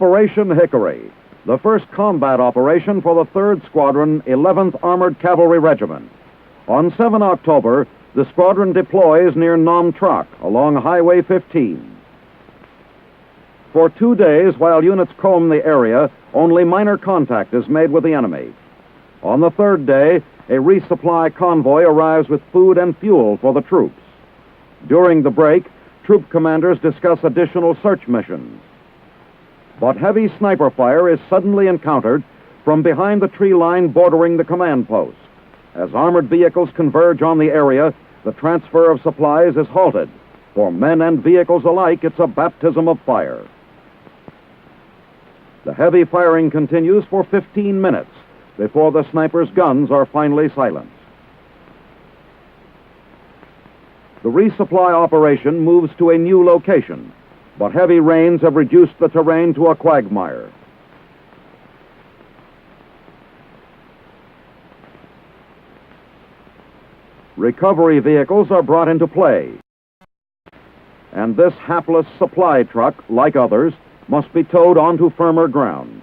Operation Hickory, the first combat operation for the 3rd Squadron, 11th Armored Cavalry Regiment. On 7 October, the squadron deploys near Nam Trak along Highway 15. For 2 days, while units comb the area, only minor contact is made with the enemy. On the 3rd day, a resupply convoy arrives with food and fuel for the troops. During the break, troop commanders discuss additional search missions. But heavy sniper fire is suddenly encountered from behind the tree line bordering the command post. As armored vehicles converge on the area, the transfer of supplies is halted. For men and vehicles alike, it's a baptism of fire. The heavy firing continues for 15 minutes before the snipers' guns are finally silenced. The resupply operation moves to a new location, but heavy rains have reduced the terrain to a quagmire. Recovery vehicles are brought into play, and this hapless supply truck, like others, must be towed onto firmer ground.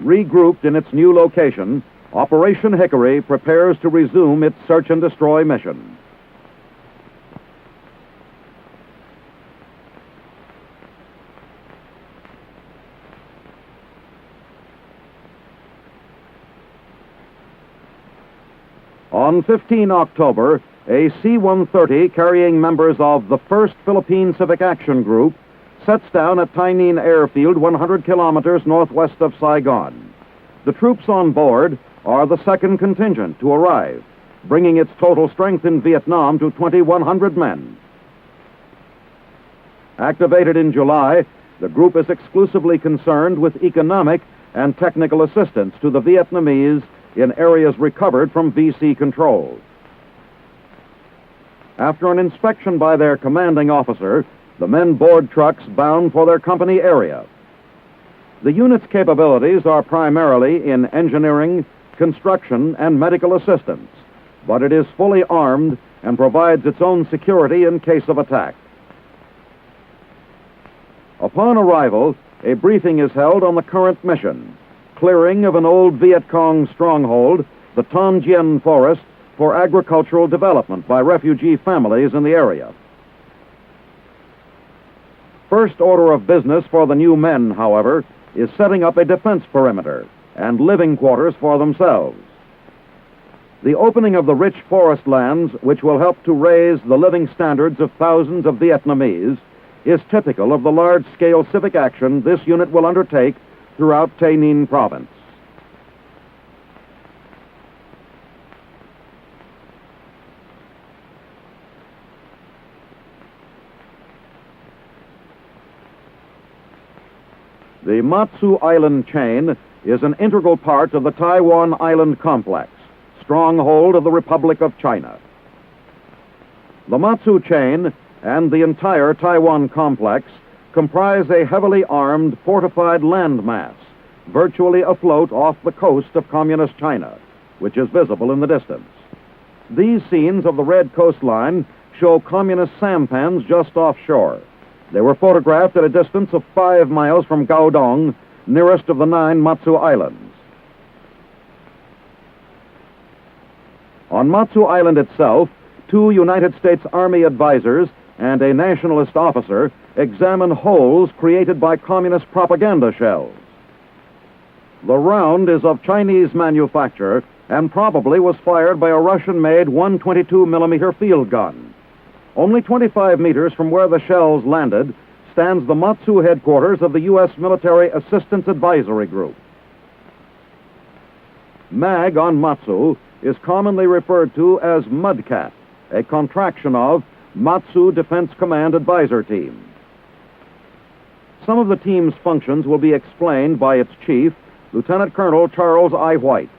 Regrouped in its new location, Operation Hickory prepares to resume its search and destroy mission. On 15 October, a C-130 carrying members of the 1st Philippine Civic Action Group sets down at Taiwan Airfield 100 kilometers northwest of Saigon. The troops on board are the 2nd contingent to arrive, bringing its total strength in Vietnam to 2,100 men. Activated in July, the group is exclusively concerned with economic and technical assistance to the Vietnamese in areas recovered from VC control. After an inspection by their commanding officer, the men board trucks bound for their company area. The unit's capabilities are primarily in engineering, construction, and medical assistance, but it is fully armed and provides its own security in case of attack. Upon arrival, a briefing is held on the current mission: clearing of an old Viet Cong stronghold, the Ton Dien Forest, for agricultural development by refugee families in the area. First order of business for the new men, however, is setting up a defense perimeter and living quarters for themselves. The opening of the rich forest lands, which will help to raise the living standards of thousands of Vietnamese, is typical of the large-scale civic action this unit will undertake throughout Tây Ninh province. The Matsu Island chain is an integral part of the Taiwan Island complex, stronghold of the Republic of China. The Matsu chain and the entire Taiwan complex comprise a heavily armed, fortified landmass, virtually afloat off the coast of Communist China, which is visible in the distance. These scenes of the red coastline show Communist sampans just offshore. They were photographed at a distance of 5 miles from Gaodong, nearest of the 9 Matsu Islands. On Matsu Island itself, 2 United States Army advisors and a nationalist officer examine holes created by communist propaganda shells. The round is of Chinese manufacture and probably was fired by a Russian-made 122 millimeter field gun. Only 25 meters from where the shells landed stands the Matsu headquarters of the U.S. Military Assistance Advisory Group. MAAG on Matsu is commonly referred to as MDCAT, a contraction of Matsu Defense Command Advisor Team. Some of the team's functions will be explained by its chief, Lieutenant Colonel Charles I. White.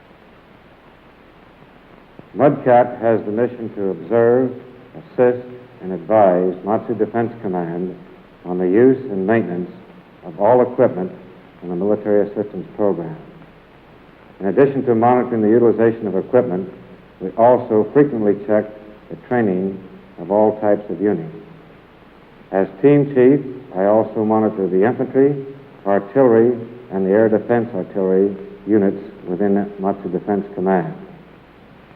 MDCAT has the mission to observe, assist, and advise Matsu Defense Command on the use and maintenance of all equipment in the military assistance program. In addition to monitoring the utilization of equipment, we also frequently check the training of all types of units. As team chief, I also monitor the infantry, artillery, and the air defense artillery units within the Matsu Defense Command.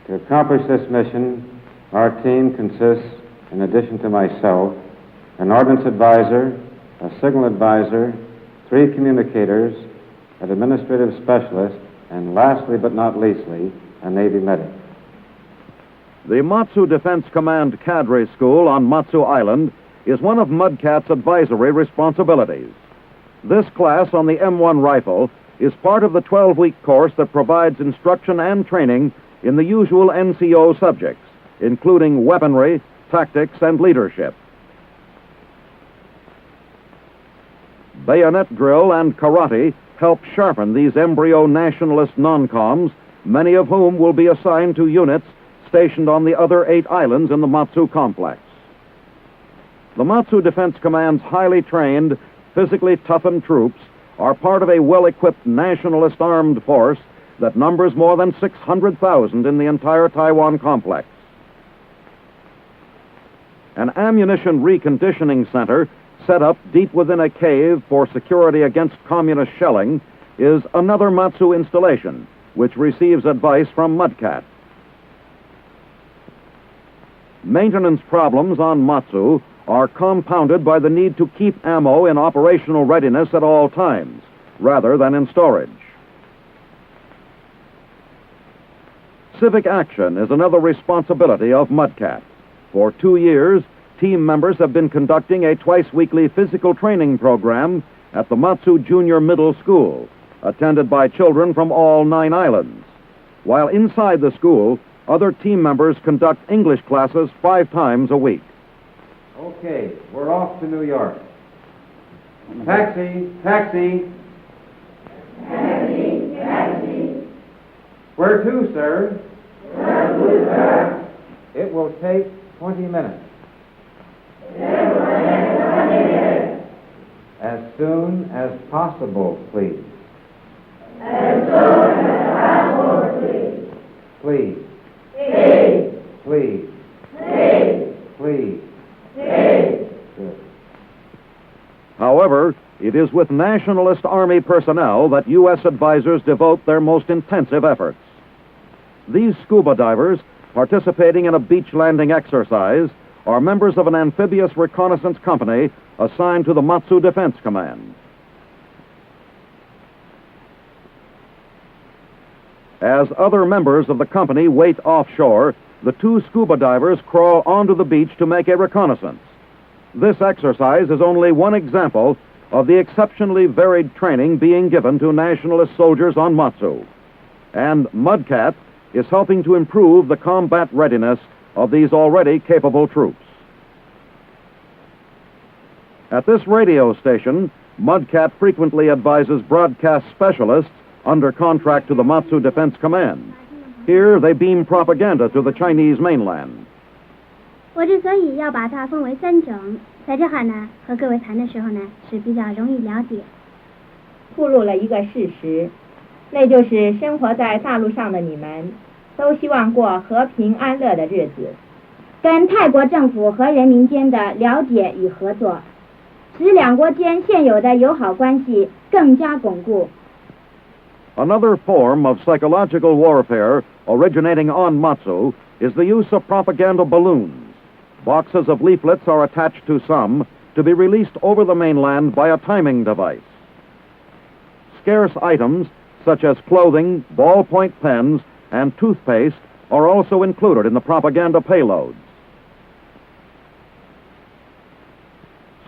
To accomplish this mission, our team consists, in addition to myself, an ordnance advisor, a signal advisor, 3 communicators, an administrative specialist, and lastly but not leastly, a Navy medic. The Matsu Defense Command Cadre School on Matsu Island is one of MDCAT's advisory responsibilities. This class on the M1 rifle is part of the 12-week course that provides instruction and training in the usual NCO subjects, including weaponry, tactics, and leadership. Bayonet drill and karate help sharpen these embryo nationalist non-coms, many of whom will be assigned to units stationed on the other 8 islands in the Matsu complex. The Matsu Defense Command's highly trained, physically toughened troops are part of a well-equipped nationalist armed force that numbers more than 600,000 in the entire Taiwan complex. An ammunition reconditioning center set up deep within a cave for security against communist shelling is another Matsu installation, which receives advice from MDCAT. Maintenance problems on Matsu are compounded by the need to keep ammo in operational readiness at all times, rather than in storage. Civic action is another responsibility of MDCAT. For 2 years, team members have been conducting a twice-weekly physical training program at the Matsu Junior Middle School, attended by children from all 9 islands. While inside the school, other team members conduct English classes 5 times a week. Okay, we're off to New York. Taxi, taxi. Taxi, taxi. Where to, sir? Where to, sir? It will take 20 minutes. It will take 20 minutes. As soon as possible, please. As soon as possible, please. Please. Please. Please. Please. Please. Please. Good. However, it is with Nationalist Army personnel that U.S. advisors devote their most intensive efforts. These scuba divers, participating in a beach landing exercise, are members of an amphibious reconnaissance company assigned to the Matsu Defense Command. As other members of the company wait offshore, the 2 scuba divers crawl onto the beach to make a reconnaissance. This exercise is only one example of the exceptionally varied training being given to nationalist soldiers on Matsu. And MDCAT is helping to improve the combat readiness of these already capable troops. At this radio station, MDCAT frequently advises broadcast specialists under contract to the Matsu Defense Command. Here, they beam propaganda to the Chinese mainland. 我之所以要把它分为3种，在这哈呢，和各位谈的时候呢，是比较容易了解。暴露了一个事实，那就是生活在大陆上的你们，都希望过和平安乐的日子，跟泰国政府和人民间的了解与合作，使两国间现有的友好关系更加巩固。Another form of psychological warfare originating on Matsu is the use of propaganda balloons. Boxes of leaflets are attached to some to be released over the mainland by a timing device. Scarce items such as clothing, ballpoint pens, and toothpaste are also included in the propaganda payloads.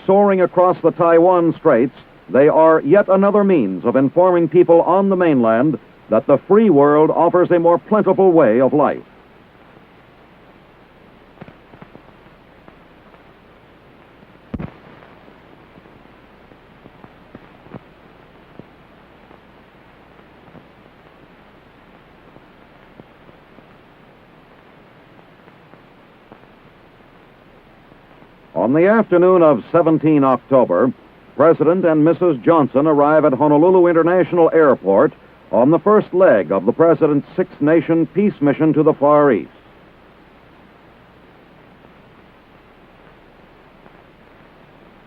Soaring across the Taiwan Straits, they are yet another means of informing people on the mainland that the free world offers a more plentiful way of life. On the afternoon of 17 October, President and Mrs. Johnson arrive at Honolulu International Airport on the first leg of the President's six-nation peace mission to the Far East.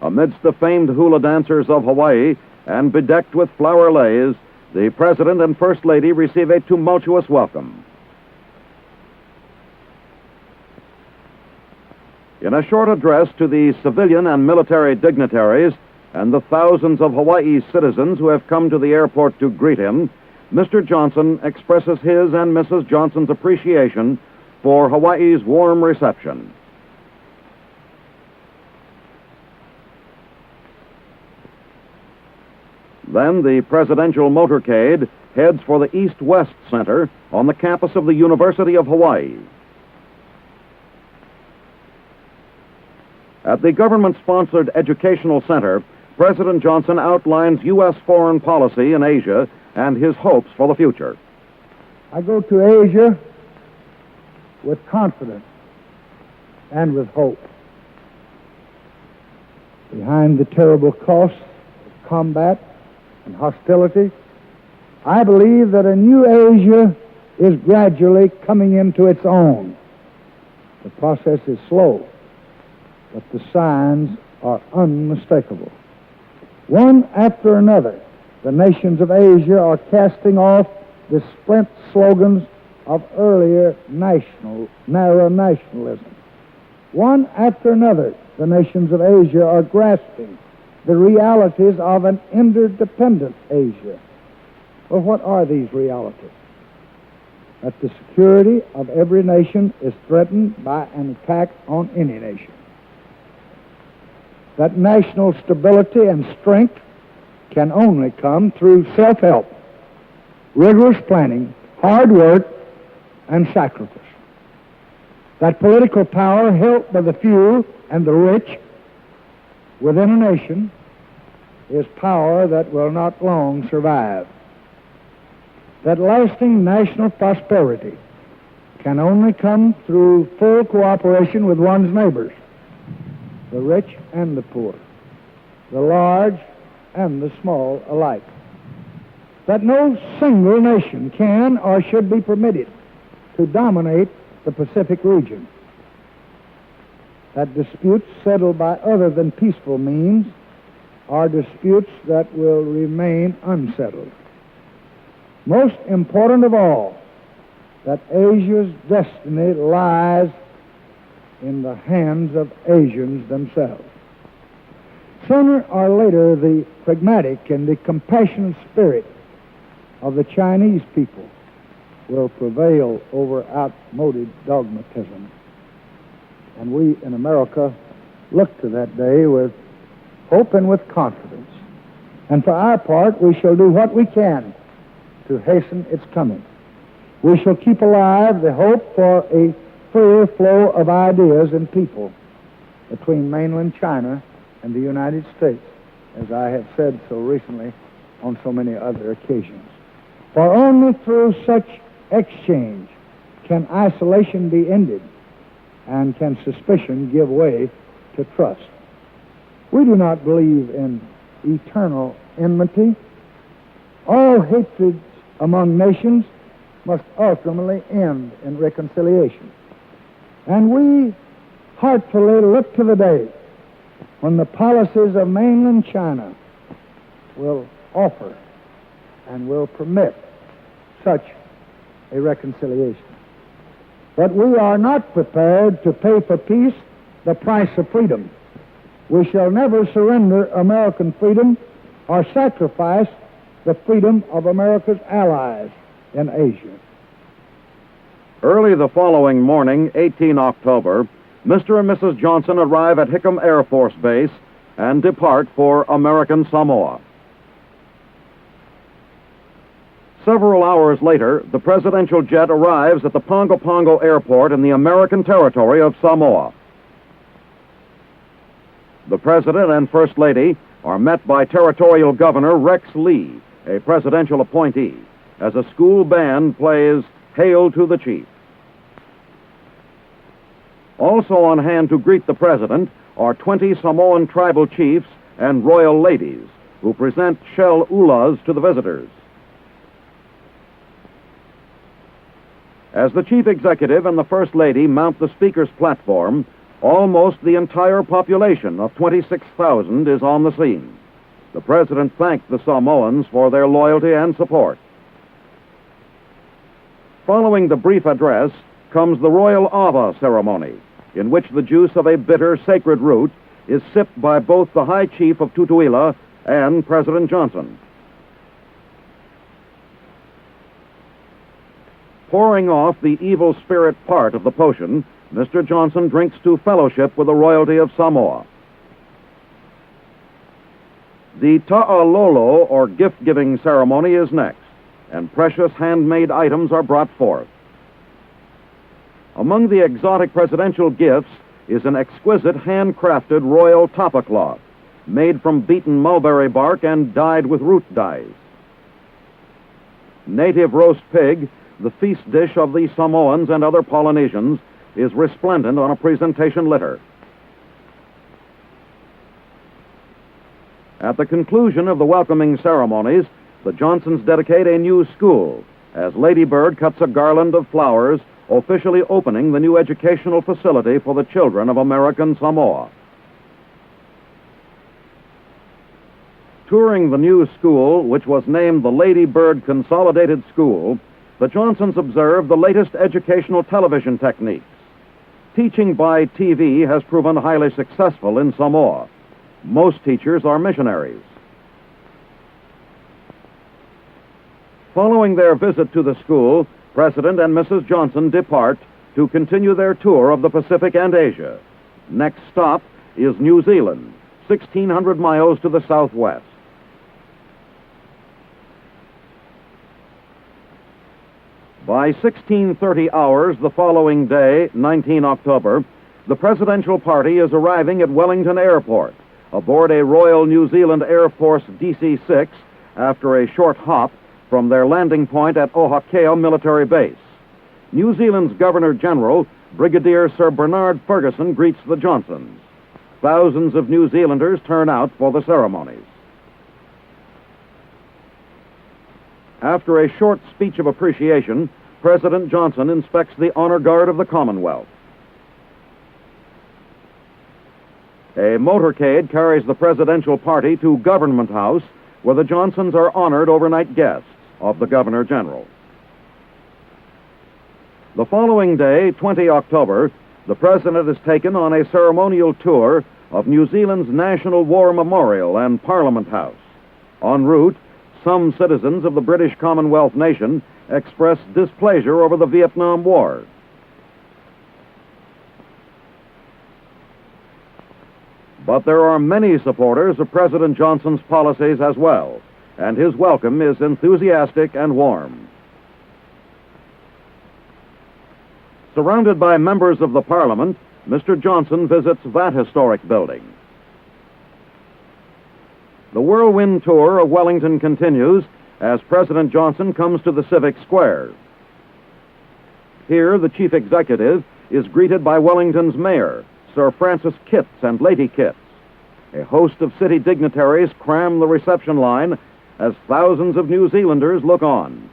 Amidst the famed hula dancers of Hawaii and bedecked with flower leis, the President and First Lady receive a tumultuous welcome. In a short address to the civilian and military dignitaries and the thousands of Hawaii's citizens who have come to the airport to greet him, Mr. Johnson expresses his and Mrs. Johnson's appreciation for Hawaii's warm reception. Then the presidential motorcade heads for the East-West Center on the campus of the University of Hawaii. At the government-sponsored Educational Center, President Johnson outlines U.S. foreign policy in Asia and his hopes for the future. I go to Asia with confidence and with hope. Behind the terrible costs of combat and hostility, I believe that a new Asia is gradually coming into its own. The process is slow, but the signs are unmistakable. One after another, the nations of Asia are casting off the splint slogans of earlier narrow nationalism. One after another, the nations of Asia are grasping the realities of an interdependent Asia. Well, what are these realities? That the security of every nation is threatened by an attack on any nation. That national stability and strength can only come through self-help, rigorous planning, hard work, and sacrifice. That political power held by the few and the rich within a nation is power that will not long survive. That lasting national prosperity can only come through full cooperation with one's neighbors, the rich and the poor, the large and the small alike. That no single nation can or should be permitted to dominate the Pacific region. That disputes settled by other than peaceful means are disputes that will remain unsettled. Most important of all, that Asia's destiny lies in the hands of Asians themselves. Sooner or later, the pragmatic and the compassionate spirit of the Chinese people will prevail over outmoded dogmatism. And we in America look to that day with hope and with confidence. And for our part, we shall do what we can to hasten its coming. We shall keep alive the hope for a freer flow of ideas and people between mainland China and the United States, as I have said so recently on so many other occasions. For only through such exchange can isolation be ended and can suspicion give way to trust. We do not believe in eternal enmity. All hatreds among nations must ultimately end in reconciliation. And we heartfully look to the day when the policies of mainland China will offer and will permit such a reconciliation. But we are not prepared to pay for peace the price of freedom. We shall never surrender American freedom or sacrifice the freedom of America's allies in Asia. Early the following morning, 18 October, Mr. and Mrs. Johnson arrive at Hickam Air Force Base and depart for American Samoa. Several hours later, the presidential jet arrives at the Pongo Pongo Airport in the American territory of Samoa. The President and First Lady are met by Territorial Governor Rex Lee, a presidential appointee, as a school band plays Hail to the Chief. Also on hand to greet the President are 20 Samoan tribal chiefs and royal ladies who present shell ulas to the visitors. As the Chief Executive and the First Lady mount the Speaker's platform, almost the entire population of 26,000 is on the scene. The President thanked the Samoans for their loyalty and support. Following the brief address comes the Royal Ava ceremony, in which the juice of a bitter sacred root is sipped by both the High Chief of Tutuila and President Johnson. Pouring off the evil spirit part of the potion, Mr. Johnson drinks to fellowship with the royalty of Samoa. The ta'alolo, or gift-giving ceremony, is next, and precious handmade items are brought forth. Among the exotic presidential gifts is an exquisite handcrafted royal tapa cloth, made from beaten mulberry bark and dyed with root dyes. Native roast pig, the feast dish of the Samoans and other Polynesians, is resplendent on a presentation litter. At the conclusion of the welcoming ceremonies, the Johnsons dedicate a new school, as Lady Bird cuts a garland of flowers, officially opening the new educational facility for the children of American Samoa. Touring the new school, which was named the Lady Bird Consolidated School, the Johnsons observed the latest educational television techniques. Teaching by TV has proven highly successful in Samoa. Most teachers are missionaries. Following their visit to the school, President and Mrs. Johnson depart to continue their tour of the Pacific and Asia. Next stop is New Zealand, 1,600 miles to the southwest. By 16:30 hours the following day, 19 October, the presidential party is arriving at Wellington Airport aboard a Royal New Zealand Air Force DC-6 after a short hop from their landing point at Ohakea Military Base. New Zealand's Governor-General, Brigadier Sir Bernard Ferguson, greets the Johnsons. Thousands of New Zealanders turn out for the ceremonies. After a short speech of appreciation, President Johnson inspects the Honor Guard of the Commonwealth. A motorcade carries the presidential party to Government House, where the Johnsons are honored overnight guests of the Governor-General. The following day, 20 October, the President is taken on a ceremonial tour of New Zealand's National War Memorial and Parliament House. En route, some citizens of the British Commonwealth nation express displeasure over the Vietnam War. But there are many supporters of President Johnson's policies as well, and his welcome is enthusiastic and warm. Surrounded by members of the Parliament, Mr. Johnson visits that historic building. The whirlwind tour of Wellington continues as President Johnson comes to the Civic Square. Here, the Chief Executive is greeted by Wellington's Mayor, Sir Francis Kitts and Lady Kitts. A host of city dignitaries cram the reception line as thousands of New Zealanders look on.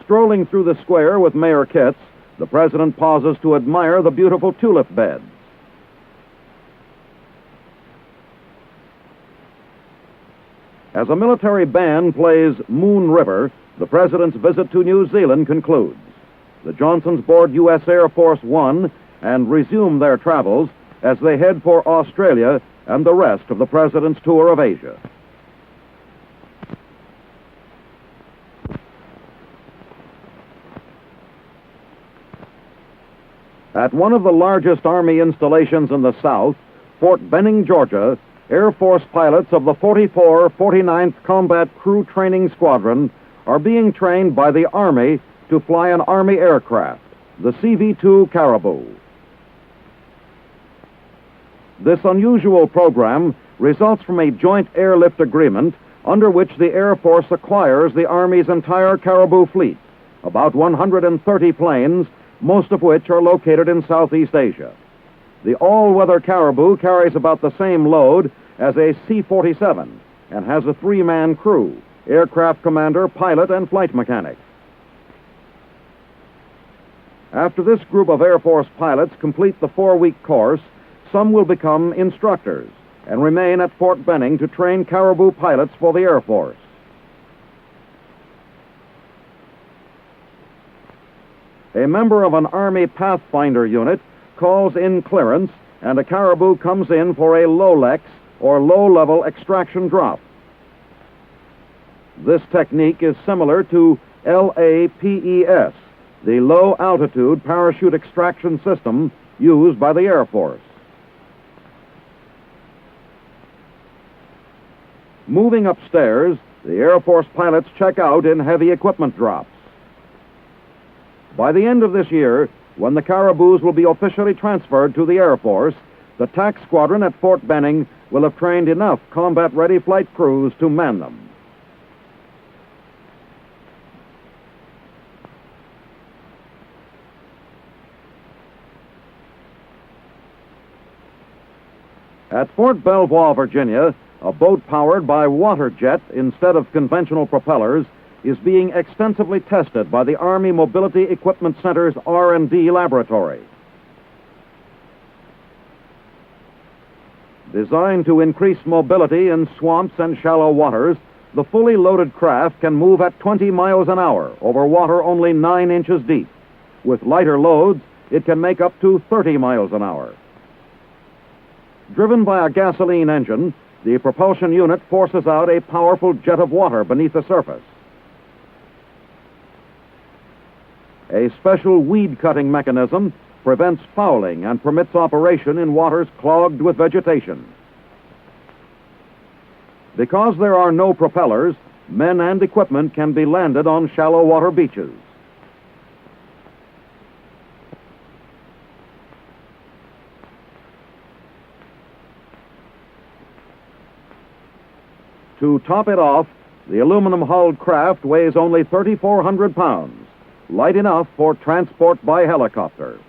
Strolling through the square with Mayor Kitts, the President pauses to admire the beautiful tulip beds. As a military band plays Moon River, the President's visit to New Zealand concludes. The Johnsons board U.S. Air Force One and resume their travels as they head for Australia and the rest of the President's tour of Asia. At one of the largest Army installations in the South, Fort Benning, Georgia, Air Force pilots of the 49th Combat Crew Training Squadron are being trained by the Army to fly an Army aircraft, the CV-2 Caribou. This unusual program results from a joint airlift agreement under which the Air Force acquires the Army's entire Caribou fleet, about 130 planes, most of which are located in Southeast Asia. The all-weather Caribou carries about the same load as a C-47 and has a three-man crew, aircraft commander, pilot, and flight mechanic. After this group of Air Force pilots complete the 4-week course, some will become instructors and remain at Fort Benning to train Caribou pilots for the Air Force. A member of an Army Pathfinder unit calls in clearance, and a Caribou comes in for a low-lex or low-level extraction drop. This technique is similar to LAPES, the low-altitude parachute extraction system used by the Air Force. Moving upstairs, the Air Force pilots check out in heavy equipment drops. By the end of this year, when the Caribous will be officially transferred to the Air Force, the TAC squadron at Fort Benning will have trained enough combat-ready flight crews to man them. At Fort Belvoir, Virginia, a boat powered by water jet instead of conventional propellers is being extensively tested by the Army Mobility Equipment Center's R&D laboratory. Designed to increase mobility in swamps and shallow waters, the fully loaded craft can move at 20 miles an hour over water only 9 inches deep. With lighter loads, it can make up to 30 miles an hour. Driven by a gasoline engine, the propulsion unit forces out a powerful jet of water beneath the surface. A special weed-cutting mechanism prevents fouling and permits operation in waters clogged with vegetation. Because there are no propellers, men and equipment can be landed on shallow water beaches. To top it off, the aluminum-hulled craft weighs only 3,400 pounds, light enough for transport by helicopter.